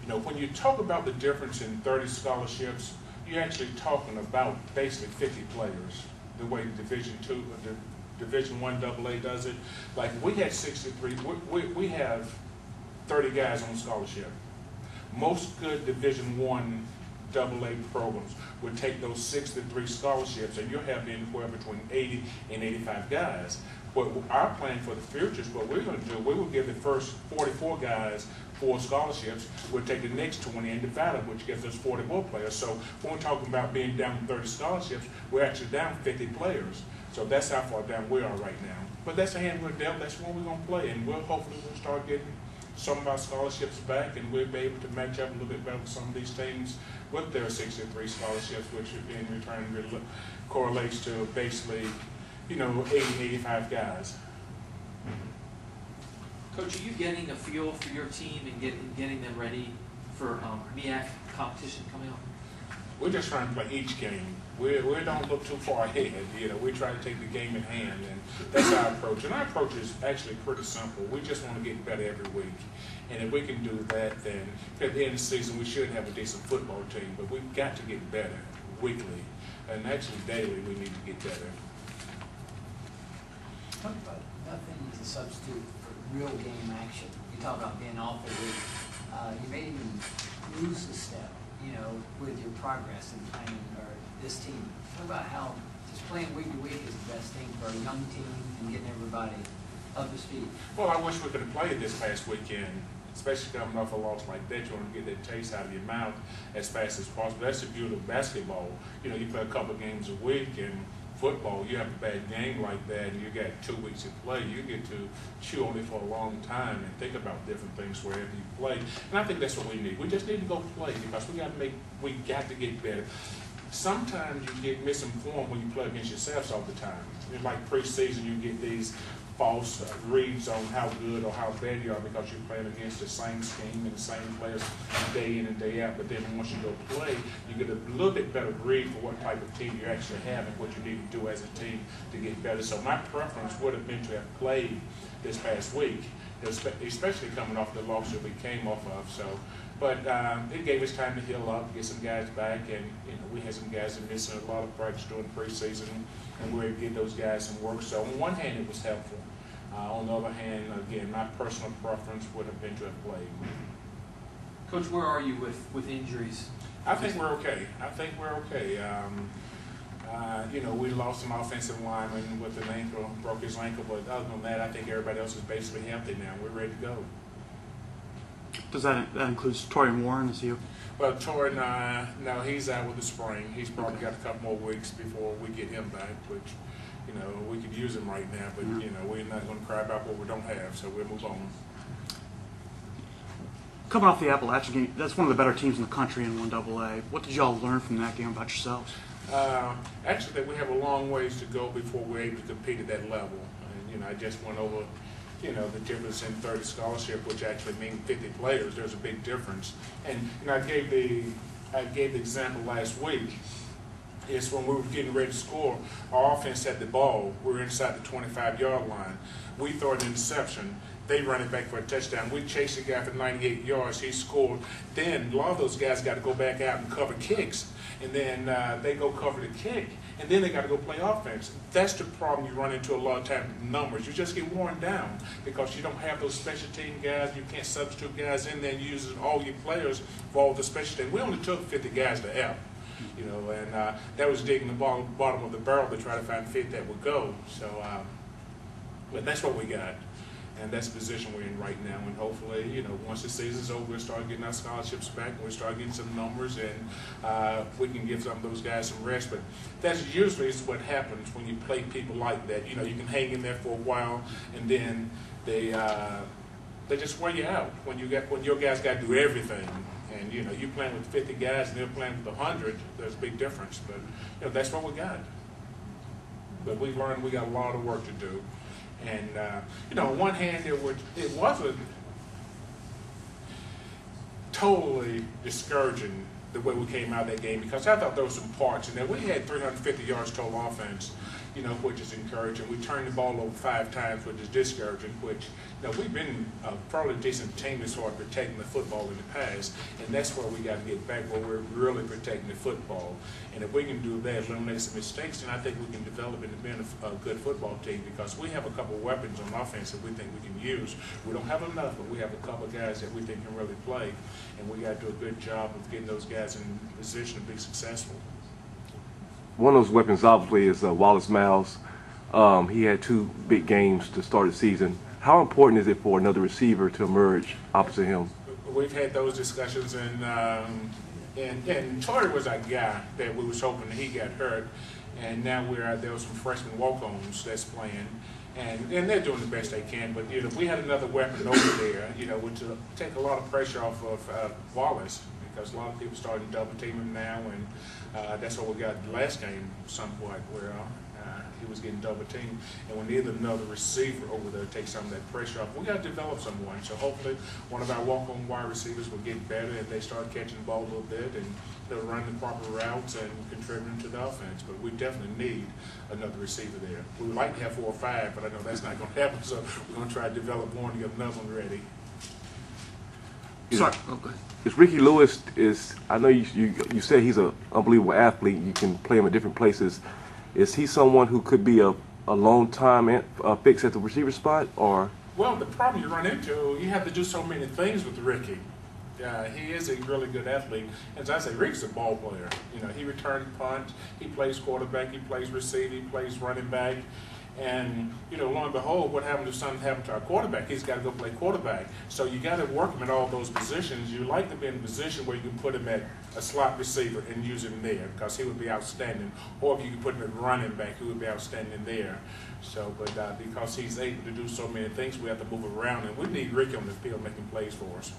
You know, when you talk about the difference in 30 scholarships, you're actually talking about basically 50 players, the way Division II, the Division I AA does it. Like, we had 63, we have 30 guys on scholarship. Most good Division I AA programs would take those 63 scholarships, and you'll have anywhere between 80 and 85 guys. But our plan for the future is what we're going to do. We will give the first 44 guys 4 scholarships. We'll take the next 20 and divide them, which gives us 44 players. So when we're talking about being down 30 scholarships, we're actually down 50 players. So that's how far down we are right now. But that's the hand we're dealt. That's when we're going to play, and hopefully we'll start getting some of our scholarships back, and we'll be able to match up a little bit better with some of these teams with their 63 scholarships, which in return really correlates to basically, you know, 80, 85 guys. Coach, are you getting a feel for your team and getting them ready for MEAC competition coming up? We're just trying to play each game. We don't look too far ahead. You know, we try to take the game in hand, and that's our approach. And our approach is actually pretty simple. We just want to get better every week. And if we can do that, then at the end of the season, we should have a decent football team. But we've got to get better weekly, and actually daily. We need to get better. Talk about nothing is a substitute for real game action. You talk about being off the week. You may even lose a step, you know, with your progress in playing or this team. Talk about how just playing week to week is the best thing for a young team and getting everybody up to speed. Well, I wish we could have played this past weekend, especially coming off a loss like that. You want to get that taste out of your mouth as fast as possible. That's the beauty of basketball. You know, you play a couple of games a week, and football, you have a bad game like that, and you got 2 weeks to play. You get to chew on it for a long time and think about different things wherever you play. And I think that's what we need. We just need to go play, because we got to get better. Sometimes you get misinformed when you play against yourselves all the time. It's like preseason, you get these false reads on how good or how bad you are because you're playing against the same scheme and the same players day in and day out. But then once you go play, you get a little bit better read for what type of team you actually have and what you need to do as a team to get better. So my preference would have been to have played this past week, especially coming off the loss that we came off of. So, but it gave us time to heal up, get some guys back, and you know, we had some guys that missing a lot of practice during preseason, and we were able to get those guys some work. So on one hand, it was helpful. On the other hand, again, my personal preference would have been to have played. Coach, where are you with injuries? I think we're okay. You know, we lost some offensive lineman with an ankle, broke his ankle, but other than that, I think everybody else is basically healthy now. We're ready to go. Does that include Torian Warren? Is he? Well, Torian, no, he's out with a sprain. He's probably got a couple more weeks before we get him back, which, you know, we could use him right now, but, you know, we're not going to cry about what we don't have, so we'll move on. Coming off the Appalachian game, that's one of the better teams in the country in 1AA. What did y'all learn from that game about yourselves? Actually, we have a long ways to go before we're able to compete at that level. And, you know, I just went over, you know, the difference in 30 scholarship, which actually means 50 players. There's a big difference. And, you know, I gave the example last week. Is when we were getting ready to score, our offense had the ball. We were inside the 25-yard line. We throw an interception. They run it back for a touchdown. We chase the guy for 98 yards. He scored. Then a lot of those guys got to go back out and cover kicks. And then they go cover the kick. And then they got to go play offense. That's the problem you run into a lot of times with numbers. You just get worn down because you don't have those special team guys. You can't substitute guys in there and use all your players for all the special teams. We only took 50 guys to help. You know, and that was digging the bottom of the barrel to try to find fit that would go. So, but that's what we got, and that's the position we're in right now. And hopefully, you know, once the season's over, we'll start getting our scholarships back, and we'll start getting some numbers, and we can give some of those guys some rest. But that's usually what happens when you play people like that. You know, you can hang in there for a while, and then they just wear you out when your guys got to do everything. And, you know, you're playing with 50 guys and they're playing with 100, there's a big difference. But, you know, that's what we got. But we've learned we got a lot of work to do. And, you know, on one hand, it wasn't totally discouraging the way we came out of that game, because I thought there were some parts. And then we had 350 yards total offense. which is encouraging. We turned the ball over 5 times, which is discouraging, which, we've been a fairly decent team as far as protecting the football in the past, and that's where we got to get back, where we're really protecting the football. And if we can do that, eliminate some mistakes, then I think we can develop into being a good football team, because we have a couple of weapons on offense that we think we can use. We don't have enough, but we have a couple of guys that we think can really play, and we got to do a good job of getting those guys in position to be successful. One of those weapons, obviously, is Wallace Miles. He had 2 big games to start the season. How important is it for another receiver to emerge opposite him? We've had those discussions, and Torrey was our guy that we was hoping he got hurt, and now there was some freshman walk-ons that's playing, and they're doing the best they can. But if we had another weapon over there, would take a lot of pressure off of Wallace, because a lot of people starting to double team him now, and that's what we got the last game somewhat, where he was getting double teamed, and we need another receiver over there to take some of that pressure off. We got to develop someone, so hopefully one of our walk-on wide receivers will get better if they start catching the ball a little bit, and they'll run the proper routes and contributing to the offense. But we definitely need another receiver there. We would like to have 4 or 5, but I know that's not going to happen, so we're going to try to develop one to get another one ready. Sorry. Oh, go ahead. Is Ricky Lewis, I know you said he's an unbelievable athlete. You can play him in different places. Is he someone who could be a long-time fix at the receiver spot, or? Well, the problem you run into, you have to do so many things with Ricky. He is a really good athlete. As I say, Ricky's a ball player. He returns punts, he plays quarterback, he plays receiver, he plays running back. And, lo and behold, what happened to something happened to our quarterback? He's got to go play quarterback. So you got to work him in all those positions. You like to be in a position where you can put him at a slot receiver and use him there, because he would be outstanding. Or if you can put him at running back, he would be outstanding there. So, but because he's able to do so many things, we have to move around, and we need Ricky on the field making plays for us.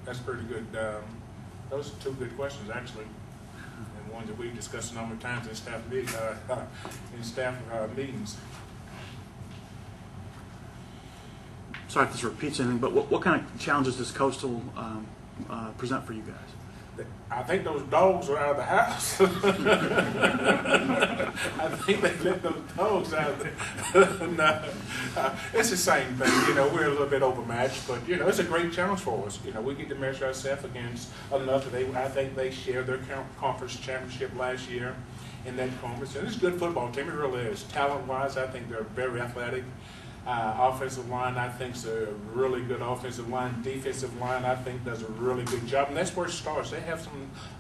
That's pretty good. Those are 2 good questions, actually. And ones that we've discussed a number of times in staff meetings. Sorry if this repeats anything, but what kind of challenges does Coastal present for you guys? I think those dogs are out of the house. I think they let those dogs out of the no, it's the same thing. We're a little bit overmatched, but, it's a great challenge for us. We get to measure ourselves against another. I think they shared their conference championship last year in that conference. And it's a good football team. It really is. Talent-wise, I think they're very athletic. Offensive line, I think, is a really good offensive line. Defensive line, I think, does a really good job. And that's where it starts. They have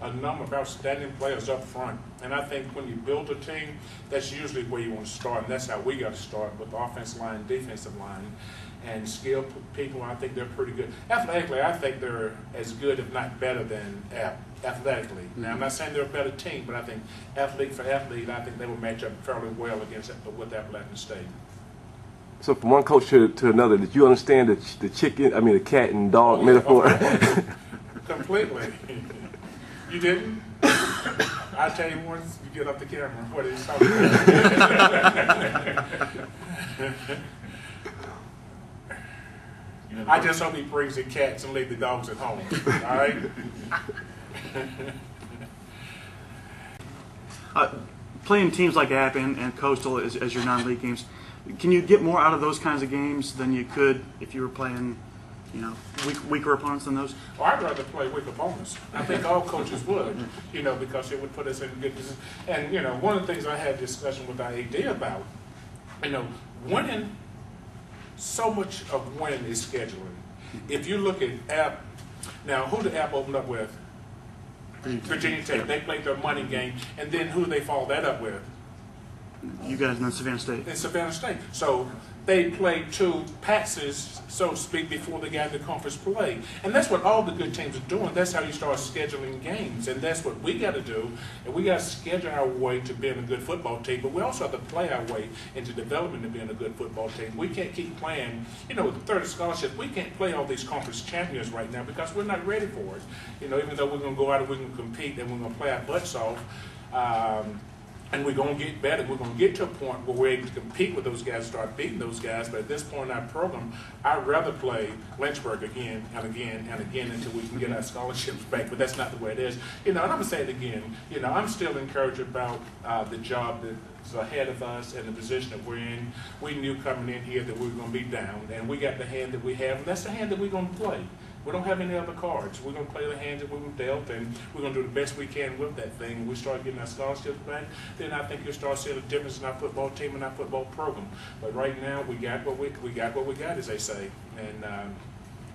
a number of outstanding players up front. And I think when you build a team, that's usually where you want to start. And that's how we got to start, with the offensive line, defensive line. And skilled people, I think they're pretty good. Athletically, I think they're as good, if not better, than athletically. Now, I'm not saying they're a better team, but I think athlete for athlete, I think they will match up fairly well with Appalachian State. So from one coach to another, did you understand the cat and dog metaphor? Completely. You didn't? I'll tell you once you get up the camera what he's talking about. I just hope he brings the cats and leave the dogs at home. All right? Playing teams like App and Coastal as your non-league games, can you get more out of those kinds of games than you could if you were playing, weaker opponents than those? Well, I'd rather play weak opponents. I think all coaches would, because it would put us in a good position. And, one of the things I had a discussion with our AD about, winning, so much of winning is scheduling. If you look at App, now who did App open up with? Virginia Tech. They played their money game, and then who they followed that up with? You guys know Savannah State. In Savannah State. So they played 2 passes, so to speak, before they got into conference play. And that's what all the good teams are doing. That's how you start scheduling games. And that's what we got to do. And we got to schedule our way to being a good football team, but we also have to play our way into development to being a good football team. We can't keep playing, with the 30 scholarships, we can't play all these conference champions right now because we're not ready for it. Even though we're going to go out and we're going to compete and we're going to play our butts off, And we're going to get better. We're going to get to a point where we're able to compete with those guys, start beating those guys. But at this point in our program, I'd rather play Lynchburg again and again and again until we can get our scholarships back. But that's not the way it is. You know, and I'm going to say it again. You know, I'm still encouraged about the job that's ahead of us and the position that we're in. We knew coming in here that we were going to be down, and we got the hand that we have, and that's the hand that we're going to play. We don't have any other cards. We're going to play the hands that we were dealt, and we're going to do the best we can with that thing. When we start getting our scholarships back, then I think you'll start seeing a difference in our football team and our football program. But right now, we got what we got, as they say, and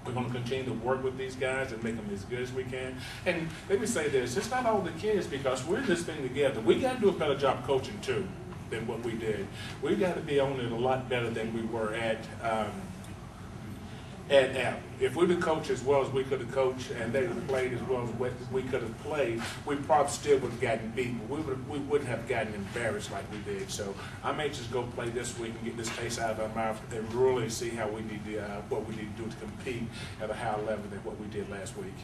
we're going to continue to work with these guys and make them as good as we can. And let me say this: it's not all the kids, because we're in this thing together. We got to do a better job coaching too than what we did. We got to be on it a lot better than we were at. If we would coach as well as we could have coached, and they would have played as well as we could have played, we probably still would have gotten beaten. We wouldn't have gotten embarrassed like we did. So I'm anxious to go play this week and get this taste out of our mouth and really see how we need to, what we need to do to compete at a higher level than what we did last week.